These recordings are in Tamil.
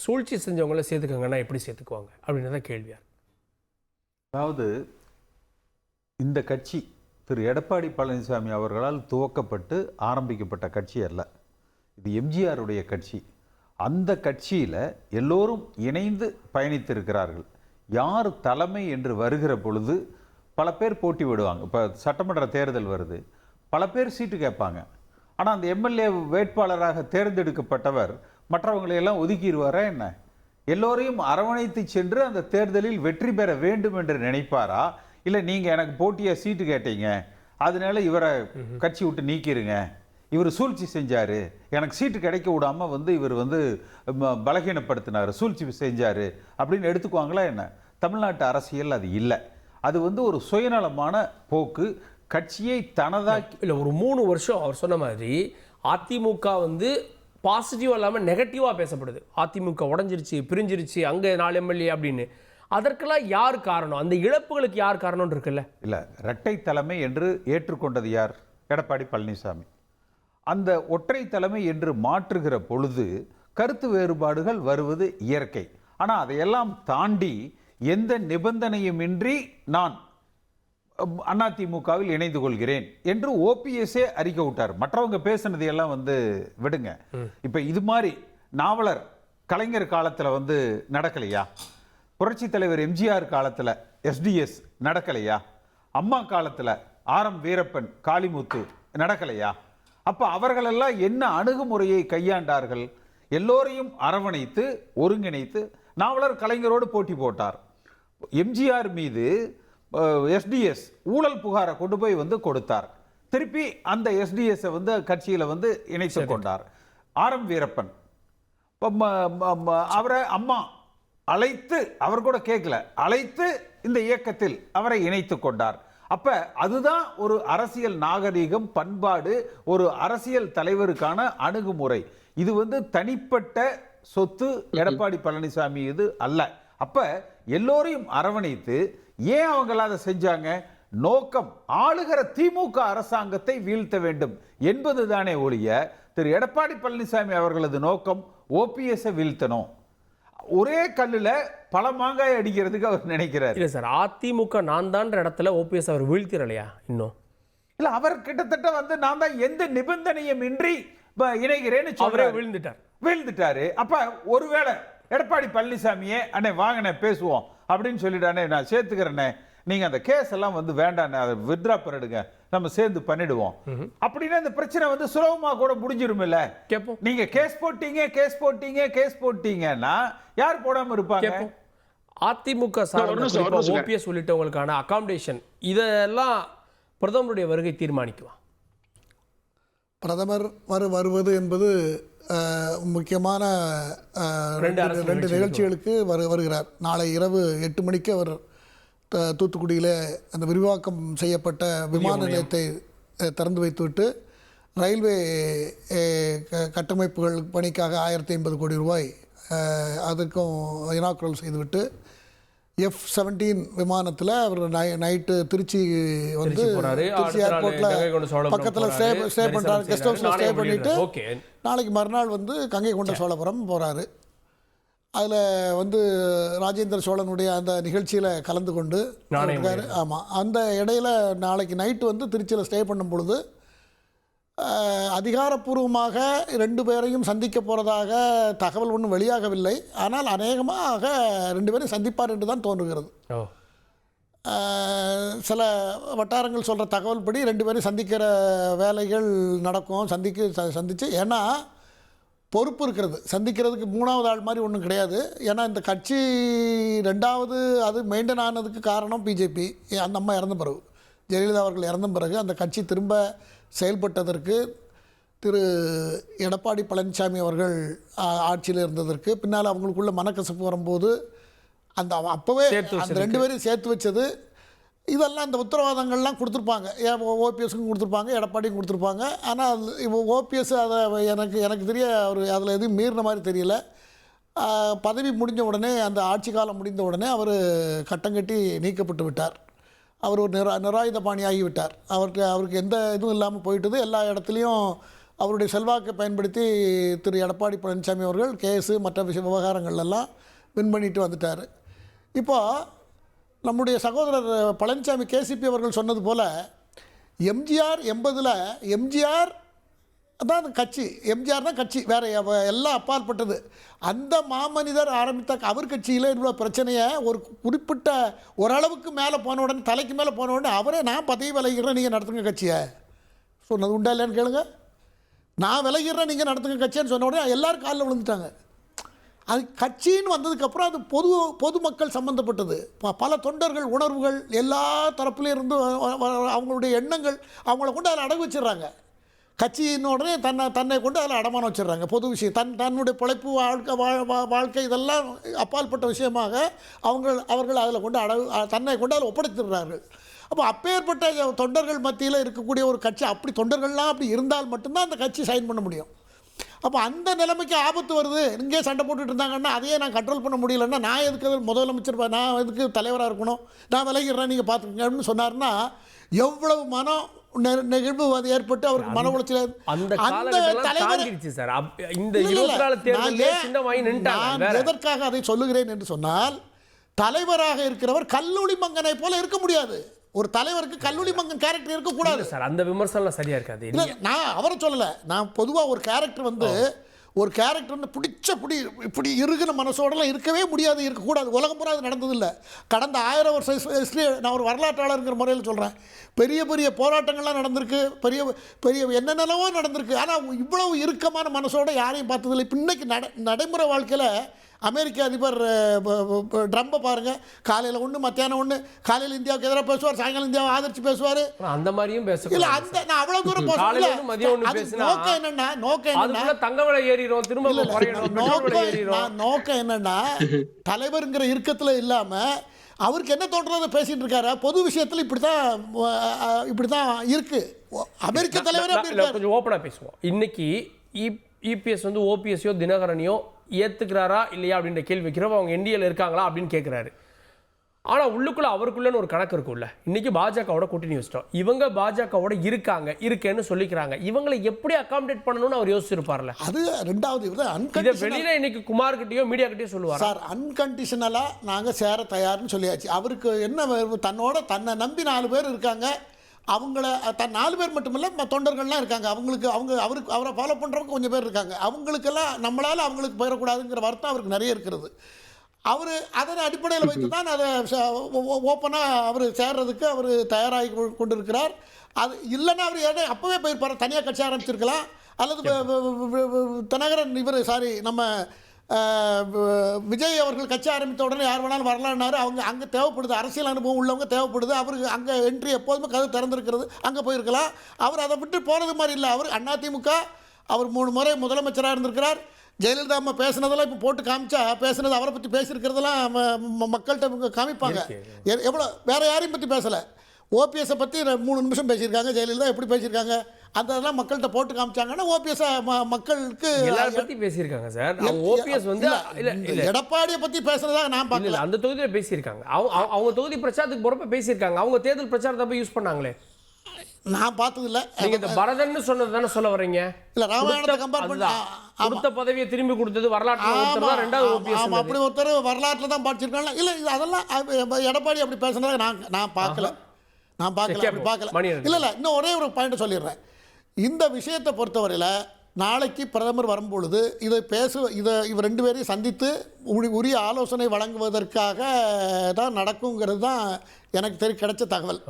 சூழ்ச்சி செஞ்சவங்கள சேர்த்துக்கங்கன்னா எப்படி சேர்த்துக்குவாங்க அப்படின்னு தான் கேள்வியா. அதாவது இந்த கட்சி திரு எடப்பாடி பழனிசாமி அவர்களால் துவக்கப்பட்டு ஆரம்பிக்கப்பட்ட கட்சி அல்ல. இது எம்ஜிஆருடைய கட்சி. அந்த கட்சியில் எல்லோரும் இணைந்து பயணித்திருக்கிறார்கள். யார் தலைமை என்று வருகிற பொழுது பல பேர் போட்டி விடுவாங்க. இப்போ சட்டமன்ற தேர்தல் வருது, பல பேர் சீட்டு கேட்பாங்க. ஆனால் அந்த எம்எல்ஏ வேட்பாளராக தேர்ந்தெடுக்கப்பட்டவர் மற்றவங்களையெல்லாம் ஒதுக்கிடுவாரா என்ன? எல்லோரையும் அரவணைத்து சென்று அந்த தேர்தலில் வெற்றி பெற வேண்டும் என்று நினைப்பாரா? இல்லை நீங்கள் எனக்கு போட்டியாக சீட்டு கேட்டீங்க, அதனால இவரை கட்சி விட்டு நீக்கிருங்க, இவர் சூழ்ச்சி செஞ்சார், எனக்கு சீட்டு கிடைக்க விடாமல் இவர் பலகீனப்படுத்தினார், சூழ்ச்சி செஞ்சார் அப்படின்னு எடுத்துக்குவாங்களா என்ன? தமிழ்நாட்டு அரசியல் அது இல்லை. அது ஒரு சுயநலமான போக்கு. கட்சியை தனதாக்கி இல்லை, ஒரு 3 வருஷம் அவர் சொன்ன மாதிரி அதிமுக பாசிட்டிவாக இல்லாமல் நெகட்டிவாக பேசப்படுது. அதிமுக உடஞ்சிருச்சு, பிரிஞ்சிருச்சு, அங்கே 4 எம்எல்ஏ அப்படின்னு. அதற்கெல்லாம் யார் காரணம்? அந்த இழப்புகளுக்கு யார் காரணம்னு இருக்குல்ல? இல்லை, இரட்டை தலைமை என்று ஏற்றுக்கொண்டது யார்? எடப்பாடி பழனிசாமி. அந்த ஒற்றை தலைமை என்று மாற்றுகிற பொழுது கருத்து வேறுபாடுகள் வருவது இயற்கை. ஆனால் அதையெல்லாம் தாண்டி எந்த நிபந்தனையுமின்றி நான் அதிமுகவில் இணைந்து கொள்கிறேன் என்று ஓபிஎஸ்ஏ அறிக்கை விட்டார். மற்றவங்க பேசுனது எல்லாம் விடுங்க. இப்ப இது மாதிரி நாவலர் கலைஞர் காலத்துல நடக்கலையா? புரட்சி தலைவர் எம்ஜிஆர் காலத்துல SDS நடக்கலையா? அம்மா காலத்துல ஆர்.எம். வீரப்பன், காளிமுத்து நடக்கலையா? அப்ப அவர்களெல்லாம் என்ன அணுகுமுறையை கையாண்டார்கள்? எல்லோரையும் அரவணைத்து ஒருங்கிணைத்து நாவலர் கலைஞரோடு போட்டி போட்டார். எம்ஜிஆர் மீது SDS ஊழல் புகாரை கொண்டு போய் கொடுத்தார். திருப்பி அந்த SDS கட்சியில இணைத்து கொண்டார். ஆர்.எம். வீரப்பன் அவரை அம்மா அழைத்து, அவர் கூட கேட்கல, அழைத்து இந்த இயக்கத்தில் அவரை இணைத்து கொண்டார். அப்ப அதுதான் ஒரு அரசியல் நாகரீகம், பண்பாடு, ஒரு அரசியல் தலைவருக்கான அணுகுமுறை. இது தனிப்பட்ட சொத்து எடப்பாடி பழனிசாமி இது அல்ல. அப்ப எல்லோரையும் அரவணைத்து ஏன் அவங்கள அதை செஞ்சாங்க? நோக்கம் ஆளுகிற திமுக அரசாங்கத்தை வீழ்த்த வேண்டும் என்பதுதானே ஒழிய திரு எடப்பாடி பழனிசாமி அவர்களது நோக்கம் ஓபிஎஸ் வீழ்த்தணும். ஒரே கல்லுல பல மாங்காய் அடிக்கிறதுக்கு அவர் நினைக்கிறார். இல்ல சார், அதிமுக நான் தான் இடத்துல ஓபிஎஸ் அவர் வீழ்த்திரலையா? இன்னும் இல்ல, அவர் கிட்டத்தட்ட நான் தான் எந்த நிபந்தனையும் இன்றி இணைகிறேன்னு சொல்ற வீழ்ந்துட்டாரு. அப்ப ஒருவேளை எடப்பாடி பழனிசாமியே அண்ணே வாங்கண்ணே பேசுவோம் அப்படின்னு சொல்லிட்டானே, நான் சேர்த்துக்கிறேன்னே, நீங்க அந்த கேஸ் எல்லாம் வேண்டாம், அதை வித்ரா பண்ணிடுங்க, நம்ம சேர்ந்து பண்ணிடுவோம் அப்படின்னா இந்த பிரச்சனை சுலபமா கூட முடிஞ்சிரும். இல்ல, நீங்க கேஸ் போட்டீங்கன்னா யார் போடாம இருப்பாங்க? அதிமுக ஓபிஎஸ் உள்ளிட்டவங்களுக்கான அகாமடேஷன் இதெல்லாம் பிரதமருடைய வருகை தீர்மானிக்குவா? பிரதமர் வருவது என்பது முக்கியமான 2 நிகழ்ச்சிகளுக்கு வருகிறார். நாளை இரவு 8 மணிக்கு அவர் தூத்துக்குடியில் அந்த விரிவாக்கம் செய்யப்பட்ட விமான நிலையத்தை திறந்து வைத்துவிட்டு ரயில்வே கட்டமைப்புகள் பணிக்காக 1050 கோடி ரூபாய் அதுக்கும் இனாக்குரல் செய்துவிட்டு F-17 விமானத்தில் அவர் நைட்டு திருச்சி திருச்சி ஏர்போர்ட்டில் பக்கத்தில் ஸ்டே பண்ணுறாரு, கெஸ்ட் ஹவுஸில் ஸ்டே பண்ணிவிட்டு நாளைக்கு மறுநாள் கங்கை கொண்ட சோழபுரம் போகிறாரு. அதில் ராஜேந்திர சோழனுடைய அந்த நிகழ்ச்சியில் கலந்து கொண்டு இருக்காரு. ஆமாம், அந்த இடையில் நாளைக்கு நைட்டு திருச்சியில் ஸ்டே பண்ணும் பொழுது அதிகாரப்பூர்வமாக 2 பேரையும் சந்திக்க போகிறதாக தகவல் ஒன்றும் வெளியாகவில்லை. ஆனால் அநேகமாக 2 பேரையும் சந்திப்பார் என்று தான் தோன்றுகிறது. சில வட்டாரங்கள் சொல்கிற தகவல் படி 2 பேரையும் சந்திக்கிற வேலைகள் நடக்கும். சந்தித்து ஏன்னா பொறுப்பு இருக்கிறது, சந்திக்கிறதுக்கு 3வது ஆள் மாதிரி ஒன்றும் கிடையாது. ஏன்னா இந்த கட்சி 2வது அது மெயின்டைன் ஆனதுக்கு காரணம் பிஜேபி. அந்த அம்மா இறந்த பிறகு, ஜெயலலிதா அவர்கள் இறந்த பிறகு அந்த கட்சி திரும்ப செயல்பட்டதற்கு, திரு எடப்பாடி பழனிசாமி அவர்கள் ஆட்சியில் இருந்ததற்கு பின்னால் அவங்களுக்குள்ள மனக்கசப்பு வரும்போது அப்போவே அந்த 2 பேரையும் சேர்த்து வச்சது. இதெல்லாம் இந்த உத்தரவாதங்கள்லாம் கொடுத்துருப்பாங்க. ஓபிஎஸ்க்கும் கொடுத்துருப்பாங்க, எடப்பாடியும் கொடுத்துருப்பாங்க. ஆனால் இப்போ ஓபிஎஸ் அதை எனக்கு தெரிய அவர் அதில் எதுவும் மீறின மாதிரி தெரியல. பதவி முடிஞ்ச உடனே, அந்த ஆட்சி காலம் முடிந்த உடனே அவர் கட்டங்கட்டி நீக்கப்பட்டு விட்டார். அவர் ஒரு நிராயுத பாணி ஆகிவிட்டார். அவருக்கு எந்த இதுவும் இல்லாமல் போயிட்டது. எல்லா இடத்துலையும் அவருடைய செல்வாக்கை பயன்படுத்தி திரு எடப்பாடி பழனிசாமி அவர்கள் கேஸு மற்ற விவகாரங்கள் எல்லாம் வின் பண்ணிட்டு வந்துட்டார். இப்போ நம்முடைய சகோதரர் பழனிசாமி கேசிபி அவர்கள் சொன்னது போல் எம்ஜிஆர் 80ல் எம்ஜிஆர் தான் கட்சி, எம்ஜிஆர் தான் கட்சி, வேறு எல்லாம் அப்பாற்பட்டது. அந்த மாமனிதர் ஆரம்பித்த அவர் கட்சியில் இவ்வளோ பிரச்சனையை ஒரு குறிப்பிட்ட ஓரளவுக்கு மேலே போன உடனே, தலைக்கு மேலே போன உடனே அவரே நான் பதவி விலகிறேன், நீங்கள் நடத்துங்க கட்சியை சொன்னது உண்டா இல்லையான்னு கேளுங்க. நான் விலகிறேன், நீங்கள் நடத்துங்க கட்சின்னு சொன்ன உடனே எல்லோரும் காலில் விழுந்துட்டாங்க. அது கட்சின்னு வந்ததுக்கப்புறம் அது பொதுமக்கள் சம்மந்தப்பட்டது. பல தொண்டர்கள் உணர்வுகள் எல்லா தரப்புலேயும் இருந்து அவங்களுடைய எண்ணங்கள் அவங்கள கொண்டு அதில் அடகு வச்சிடுறாங்க. கட்சியின் உடனே தன்னை கொண்டு அதில் அடமானம் வச்சிடுறாங்க. பொது விஷயம் தன்னுடைய பிழைப்பு வாழ்க்கை இதெல்லாம் அப்பாற்பட்ட விஷயமாக அவர்கள் அதில் கொண்டு தன்னை கொண்டு அதில் ஒப்படைத்திடுறார்கள். அப்போ அப்பேற்பட்ட தொண்டர்கள் மத்தியில் இருக்கக்கூடிய ஒரு கட்சி, அப்படி தொண்டர்கள்லாம் அப்படி இருந்தால் மட்டும்தான் அந்த கட்சி சைன் பண்ண முடியும். அப்போ அந்த நிலைமைக்கு ஆபத்து வருது, இங்கே சண்டை போட்டுட்டு இருந்தாங்கன்னா அதையே நான் கண்ட்ரோல் பண்ண முடியலன்னா நான் எதுக்கு முதலமைச்சர், நான் எதுக்கு தலைவராக இருக்கணும், நான் விலகிறேன் நீங்கள் பார்த்துக்கங்கன்னு சொன்னார்னா எவ்வளவு மனம் நெகிழ்வு அது ஏற்பட்டு அவருக்கு மன உளைச்சல். எதற்காக அதை சொல்லுகிறேன் என்று சொன்னால், தலைவராக இருக்கிறவர் கல்லூரி மங்கனை போல இருக்க முடியாது. ஒரு தலைவருக்கு கல்லூரி மங்கன் கேரக்டர் இருக்கக்கூடாது சார். அந்த விமர்சனம் சரியா இருக்காது. நான் அவரை சொல்லலை, நான் பொதுவாக ஒரு கேரக்டர் வந்து பிடிச்ச இப்படி இருக்கிற மனசோடலாம் இருக்கவே முடியாது, இருக்கக்கூடாது. உலகம் பூரா அது நடந்ததில்லை. கடந்த 1000 வருஷம் ஹிஸ்ட்ரி நான் ஒரு வரலாற்றாளருங்கிற முறையில் சொல்கிறேன். பெரிய பெரிய போராட்டங்கள்லாம் நடந்திருக்கு, பெரிய பெரிய என்னென்னவோ நடந்திருக்கு. ஆனால் இவ்வளவு இறுக்கமான மனசோட யாரையும் பார்த்ததில்லை. இப்போ இன்னைக்கு நடைமுறை வாழ்க்கையில் அமெரிக்க அதிபர் ட்ரம்பை பாருங்கள், காலையில் ஒன்று மத்தியானம் ஒன்று, காலையில் இந்தியாவுக்கு எதிராக பேசுவார், சாயங்காலம் இந்தியாவை ஆதரித்து பேசுவார். அந்த மாதிரியும் பேச இல்லை, அந்த நான் அவ்வளோ தூரம் நோக்கம் என்னன்னா தங்க விலை ஏறிடும், திரும்ப நோக்கம் என்னன்னா தலைவருங்கிற இறுக்கத்தில் இல்லாமல் அவருக்கு என்ன தோன்றதை பேசிட்டு இருக்காரு. பொது விஷயத்தில் இப்படி தான் இருக்கு. அமெரிக்க தலைவர் கொஞ்சம் ஓப்பனாக பேசுவோம். இன்னைக்கு இபிஎஸ் வந்து ஓபிஎஸ்ஸையோ தினகரனையோ ஏற்றுக்கிறாரா இல்லையா அப்படின்ற கேள்வி வைக்கிறப்ப அவங்க என்டிஏல இருக்காங்களா அப்படின்னு கேட்குறாரு. ஆனால் உள்ளுக்குள்ளே அவருக்குள்ளன்னு ஒரு கணக்கு இருக்குல்ல. இன்றைக்கி பாஜகவோட கூட்டணி வச்சிட்டோம், இவங்க பாஜகவோட இருக்கேன்னு சொல்லிக்கிறாங்க. இவங்களை எப்படி அகாமடேட் பண்ணணும்னு அவர் யோசிச்சிருப்பார்ல. அது ரெண்டாவது வெளியில இன்னைக்கு குமார் கிட்டயோ மீடியா கிட்டயோ சொல்லுவார், சார் அன்கண்டிஷனலாக நாங்கள் சேர தயார்னு சொல்லியாச்சு. அவருக்கு என்ன தன்னை நம்பி 4 பேர் இருக்காங்க. அவங்கள 4 பேர் மட்டுமில்ல, தொண்டர்கள்லாம் இருக்காங்க. அவரை ஃபாலோ பண்ணுறவங்க கொஞ்சம் பேர் இருக்காங்க. அவங்களுக்கெல்லாம் நம்மளால் அவங்களுக்கு போயிடக்கூடாதுங்கிற வருத்தம் அவருக்கு நிறைய இருக்கிறது. அவர் அதன் அடிப்படையில் வைத்து தான் அதை ஓப்பனாக அவர் சேர்றதுக்கு அவர் தயாராகி கொண்டிருக்கிறார். அது இல்லைன்னா அவர் அப்போவே போயிருப்பார், தனியாக கட்சி ஆரம்பிச்சிருக்கலாம். அல்லது தினகரன் நம்ம விஜய் அவர்கள் கட்சி ஆரம்பித்த உடனே யார் வேணாலும் வரலான்னாரு. அவங்க அங்கே தேவைப்படுது, அரசியல் அனுபவம் உள்ளவங்க தேவைப்படுது. அவருக்கு அங்கே என்ட்ரி எப்போதுமே கதவு திறந்திருக்கிறது, அங்கே போயிருக்கலாம். அவர் அதை விட்டு போகிறது மாதிரி இல்லை. அவர் அதிமுக அவர் 3 முறை முதலமைச்சராக இருந்திருக்கிறார். ஜெயலலிதா அம்மா பேசுனதெல்லாம் இப்போ போட்டு காமிச்சா, பேசுனது அவரை பற்றி பேசியிருக்கிறதெல்லாம் மக்கள்கிட்ட காமிப்பாங்க. எவ்வளோ வேறு யாரையும் பற்றி பேசலை. ஓபிஎஸை பற்றி 3 நிமிஷம் பேசியிருக்காங்க. ஜெயலலிதா எப்படி பேசியிருக்காங்க அதெல்லாம் மக்கள்கிட்ட போட்டு காமிச்சாங்கன்னா ஓபிஎஸ் மக்களுக்கு பற்றி பேசியிருக்காங்க சார். ஓபிஎஸ் வந்து எடப்பாடியை பற்றி பேசுறதாக நான் பார்க்கல. அந்த தொகுதியில் பேசியிருக்காங்க. அவங்க தொகுதி பிரச்சாரத்துக்கு போகிறப்ப பேசியிருக்காங்க. அவங்க தேர்தல் பிரச்சாரத்தை போய் யூஸ் பண்ணாங்களே, நான் பார்த்ததில்ல. நீங்க இந்த பரதன்னு சொன்னது தானே சொல்ல வரீங்க? இல்ல, ராமாயணத்தை கம்பேர் பண்ணி கொடுத்த பதவியை திரும்பி கொடுத்தது வரலாற்று ரெண்டாவது ஓபிஎஸ். அப்படி ஒருத்தர் வரலாற்றில் தான் படிச்சிருக்காங்க. இல்லை, அதெல்லாம் எடப்பாடி அப்படி பேசுனதை நான் பார்க்கல. அப்படி பார்க்கல. இல்லை, இன்னும் ஒரே ஒரு பாயிண்ட் சொல்லிடுறேன். இந்த விஷயத்தை பொறுத்தவரையில் நாளைக்கு பிரதமர் வரும்பொழுது இதை இவர் 2 பேரையும் சந்தித்து உரிய ஆலோசனை வழங்குவதற்காக தான் நடக்குங்கிறது தான் எனக்கு கிடைச்ச தகவல்.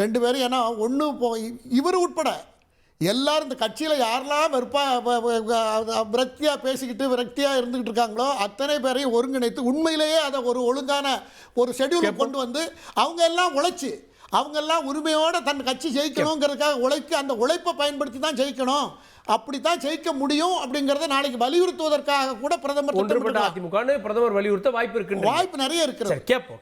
2 பேரும், ஏன்னா இவர் உட்பட எல்லாரும் இந்த கட்சியில் யாரெல்லாம் விரக்தியாக பேசிக்கிட்டு விரக்தியாக இருந்துக்கிட்டு இருக்காங்களோ அத்தனை பேரையும் ஒருங்கிணைத்து உண்மையிலேயே அதை ஒரு ஒழுங்கான ஒரு ஷெட்யூலை கொண்டு வந்து அவங்க எல்லாம் உழைச்சி, அவங்கெல்லாம் உரிமையோடு தன் கட்சி ஜெயிக்கணுங்கிறதுக்காக அந்த உழைப்பை பயன்படுத்தி தான் ஜெயிக்கணும். அப்படித்தான் ஜெயிக்க முடியும் அப்படிங்கறத நாளைக்கு வலியுறுத்துவதற்காக கூட பிரதமர் அதிமுக பிரதமர் வலியுறுத்த வாய்ப்பு இருக்கு. வாய்ப்பு நிறைய இருக்கு. கேட்போம்